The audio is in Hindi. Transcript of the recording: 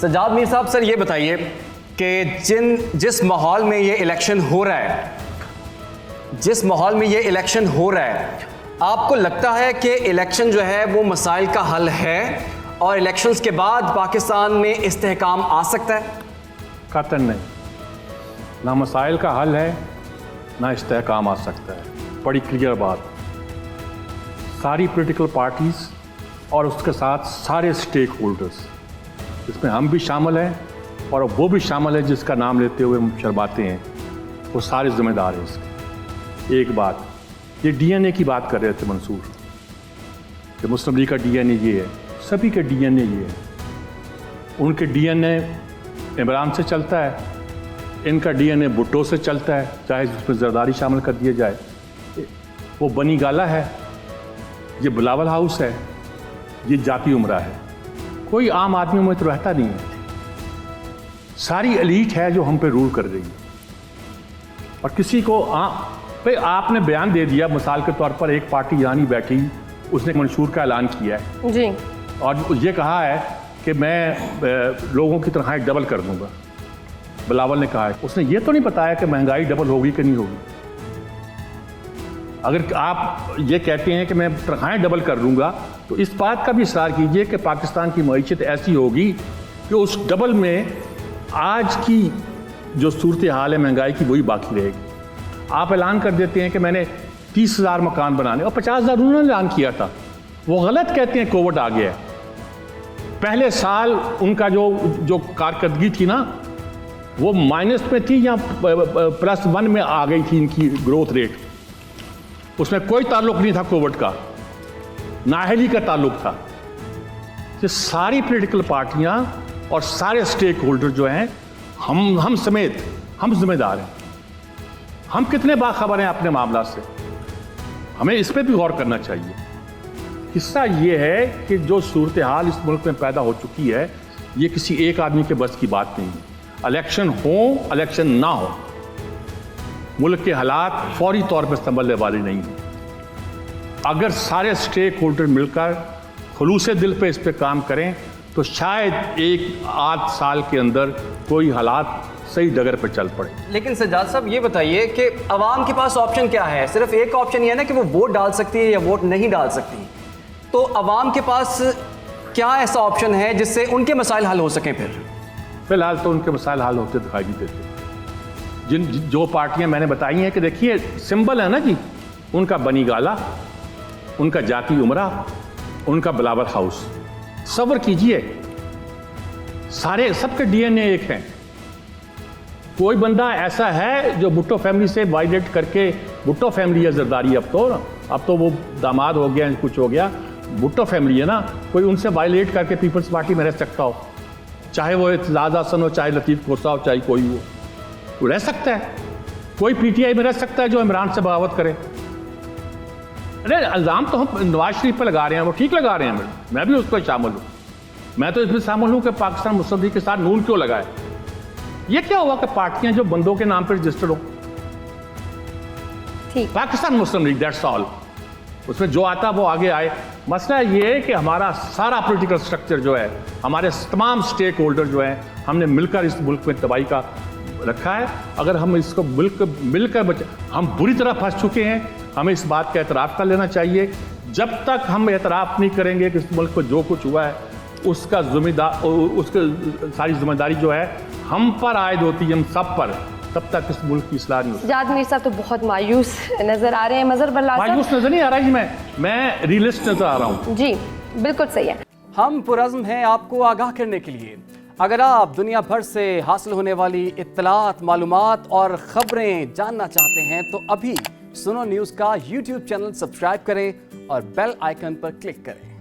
सज्जाद मीर साहब, सर ये बताइए कि जिस माहौल में ये इलेक्शन हो रहा है, आपको लगता है कि इलेक्शन जो है वो मसाइल का हल है और इलेक्शंस के बाद पाकिस्तान में इस्तेहकाम आ सकता है? कतई नहीं, ना मसाइल का हल है ना इस्तेहकाम आ सकता है। बड़ी क्लियर बात, सारी पॉलिटिकल पार्टीज़ और उसके साथ सारे स्टेक होल्डर्स, इसमें हम भी शामिल हैं और वो भी शामिल है जिसका नाम लेते हुए हम शर्माते हैं, वो सारे जिम्मेदार हैं इसके। एक बात, ये डीएनए की बात कर रहे थे मंसूर, कि मुस्लिम लीग का डीएनए ये है, सभी के डीएनए ये है। उनके डीएनए इमरान से चलता है, इनका डीएनए भुट्टो से चलता है, चाहे उसमें जरदारी शामिल कर दिया जाए। वो बनी गाला है, ये बिलावल हाउस है, ये जाती उमरा है। कोई आम आदमी में तो रहता नहीं है, सारी एलीट है जो हम पे रूल कर रही है। और किसी को भाई आपने बयान दे दिया, मिसाल के तौर पर एक पार्टी यहाँ नहीं बैठी, उसने मंशूर का ऐलान किया है जी, और ये कहा है कि मैं लोगों की तनख्वाही डबल कर दूंगा। बिलावल ने कहा है, उसने ये तो नहीं बताया कि महंगाई डबल होगी कि नहीं होगी। अगर आप ये कहते हैं कि मैं तनख्वाहें डबल कर दूंगा, तो इस बात का भी इसरार कीजिए कि पाकिस्तान की मईशत ऐसी होगी कि उस डबल में आज की जो सूरत हाल है महंगाई की वही बाकी रहेगी। आप ऐलान कर देते हैं कि मैंने 30,000 मकान बनाने, और 50,000 उन्होंने ऐलान किया था। वो गलत कहते हैं कोविड आ गया है। पहले साल उनका जो कारकर्दगी थी ना, वो माइनस में थी या +1 में आ गई थी इनकी ग्रोथ रेट। उसमें कोई ताल्लुक नहीं था कोविड का, नाअहली का ताल्लुक था। ये सारी पॉलिटिकल पार्टियां और सारे स्टेक होल्डर जो हैं, हम समेत हम जिम्मेदार हैं। हम कितने बाखबर हैं अपने मामला से, हमें इस पर भी गौर करना चाहिए। हिस्सा ये है कि जो सूरत हाल इस मुल्क में पैदा हो चुकी है, ये किसी एक आदमी के बस की बात नहीं है। इलेक्शन हो, इलेक्शन ना हो, मुल्क के हालात फौरी तौर पर संभलने वाले नहीं हैं। अगर सारे स्टेक होल्डर मिलकर खुलूसे दिल पे इस पे काम करें, तो शायद 1-8 साल के अंदर कोई हालात सही डगर पर चल पड़े। लेकिन सज्जाद साहब ये बताइए कि अवाम के पास ऑप्शन क्या है? सिर्फ एक ऑप्शन ये है ना कि वो वोट डाल सकती है या वोट नहीं डाल सकती। तो अवाम के पास क्या ऐसा ऑप्शन है जिससे उनके मसाइल हल हो सकें? फिलहाल तो उनके मसाइल हल होते दिखाई नहीं देते। जो पार्टियां मैंने बताई हैं कि देखिए सिंबल है ना जी, उनका बनी गाला, उनका जाती उमरा, उनका बिलावल हाउस, सब्र कीजिए, सारे सबके डीएनए एक हैं। कोई बंदा ऐसा है जो भुट्टो फैमिली से वायलेट करके, भुट्टो फैमिली है जरदारी, अब तो वो दामाद हो गया, कुछ हो गया, भुट्टो फैमिली है ना, कोई उनसे वायलेट करके पीपल्स पार्टी में रह सकता हो, चाहे वो इत्तेजाद हसन हो, चाहे लतीफ़ खोसा हो, चाहे कोई हो, वो रह सकता है। कोई पीटीआई में रह सकता है जो इमरान से बगावत करे। अरे इल्ज़ाम तो हम नवाज शरीफ पर लगा रहे हैं, वो ठीक लगा रहे हैं, मैं भी उस पर शामिल हूँ। मैं तो इसमें शामिल हूँ कि पाकिस्तान मुस्लिम लीग के साथ नून क्यों लगाए। ये क्या हुआ कि पार्टियां जो बंदों के नाम पर रजिस्टर्ड हो, पाकिस्तान मुस्लिम लीग, दैट्स ऑल, उसमें जो आता वो आगे आए। मसला ये है कि हमारा सारा पॉलिटिकल स्ट्रक्चर जो है, हमारे तमाम स्टेक होल्डर जो हैं, हमने मिलकर इस मुल्क में तबाही का रखा है। अगर हम इसको मिलकर हम बुरी तरह फंस चुके हैं, हमें इस बात का एतराफ़ कर लेना चाहिए। जब तक हम एतराफ़ नहीं करेंगे कि इस मुल्क को जो कुछ हुआ है उसका सारी जिम्मेदारी जो है हम पर आयद होती है, हम सब पर, तब तक इस मुल्क की इस्लाह नहीं होती। सज्जाद मीर साहब तो बहुत मायूस नजर आ रहे हैं। मजहर बल्ला साहब, मायूस नजर नहीं आ रहा है, मैं रियलिस्ट नजर आ रहा हूँ। जी बिल्कुल सही है। हम पुरज़्म हैं आपको आगाह करने के लिए। अगर आप दुनिया भर से हासिल होने वाली इत्तलात, मालूमात और ख़बरें जानना चाहते हैं तो अभी सुनो न्यूज़ का YouTube चैनल सब्सक्राइब करें और बेल आइकन पर क्लिक करें।